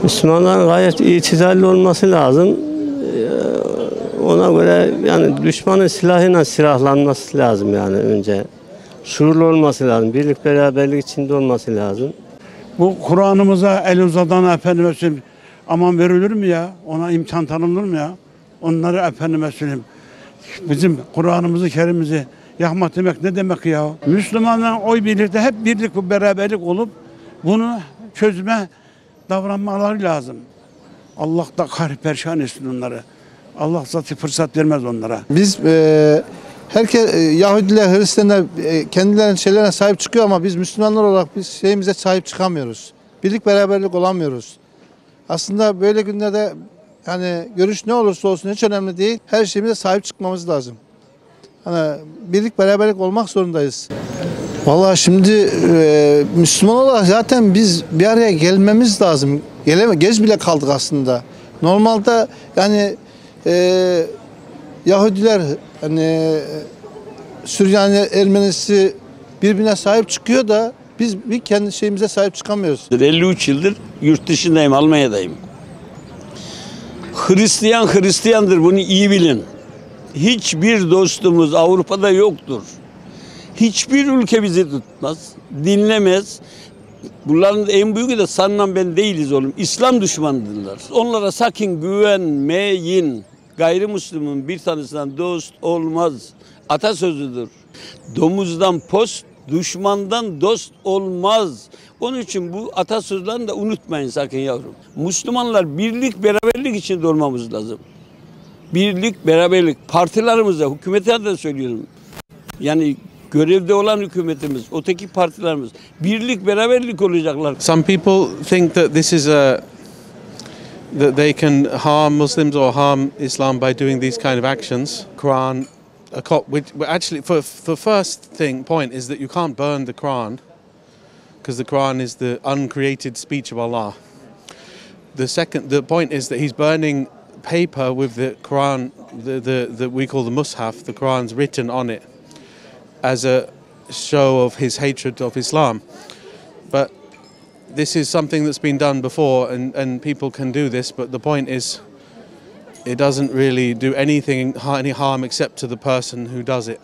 Müslümanların gayet itidalli olması lazım. Ona göre yani düşmanın silahıyla silahlanması lazım yani önce. Şuurlu olması lazım. Birlik beraberlik içinde olması lazım. Bu Kur'an'ımıza el uzadan efendime söyleyeyim aman verilir mi ya? Ona imkan tanınır mı ya? Onları efendime söyleyeyim. Bizim Kur'an'ımızı, Kerim'imizi yakmak demek ne demek ya? Müslümanların oy birlikte hep birlik ve beraberlik olup bunu çözme davranmaları lazım. Allah da kahri perşan etsin onları. Allah zaten fırsat vermez onlara. Biz herkes Yahudiler, Hristiyanlar kendilerinin şeylerine sahip çıkıyor ama biz Müslümanlar olarak biz şeyimize sahip çıkamıyoruz. Birlik beraberlik olamıyoruz. Aslında böyle günlerde hani görüş ne olursa olsun hiç önemli değil. Her şeyimize sahip çıkmamız lazım. Hani birlik beraberlik olmak zorundayız. Vallahi şimdi Müslüman olarak zaten biz bir araya gelmemiz lazım. Geç bile kaldık aslında. Normalde yani Yahudiler hani Süryani, Ermenisi birbirine sahip çıkıyor da biz bir kendi şeyimize sahip çıkamıyoruz. 53 yıldır yurt dışındayım, Almanya'dayım. Hristiyandır, bunu iyi bilin. Hiçbir dostumuz Avrupa'da yoktur. Hiçbir ülke bizi tutmaz, dinlemez. Bunların en büyüğü de sanılan ben değiliz oğlum. İslam düşmanıdırlar. Onlara sakın güvenmeyin. Gayrimüslimin bir tanesinden dost olmaz. Atasözüdür. Domuzdan post, düşmandan dost olmaz. Onun için bu atasözlerini de unutmayın sakın yavrum. Müslümanlar birlik, beraberlik için olmamız lazım. Birlik, beraberlik. Partilerimize, hükümete de söylüyorum. Yani görevde olan hükümetimiz, öteki partilerimiz birlik, beraberlik olacaklar. Some people think that this is that they can harm Muslims or harm Islam by doing these kind of actions. Quran, which actually, for the first point is that you can't burn the Quran because the Quran is the uncreated speech of Allah. The point is that he's burning paper with the Quran, the we call the Mus'haf, the Quran's written on it, as a show of his hatred of Islam. But this is something that's been done before and people can do this, but the point is it doesn't really do any harm except to the person who does it.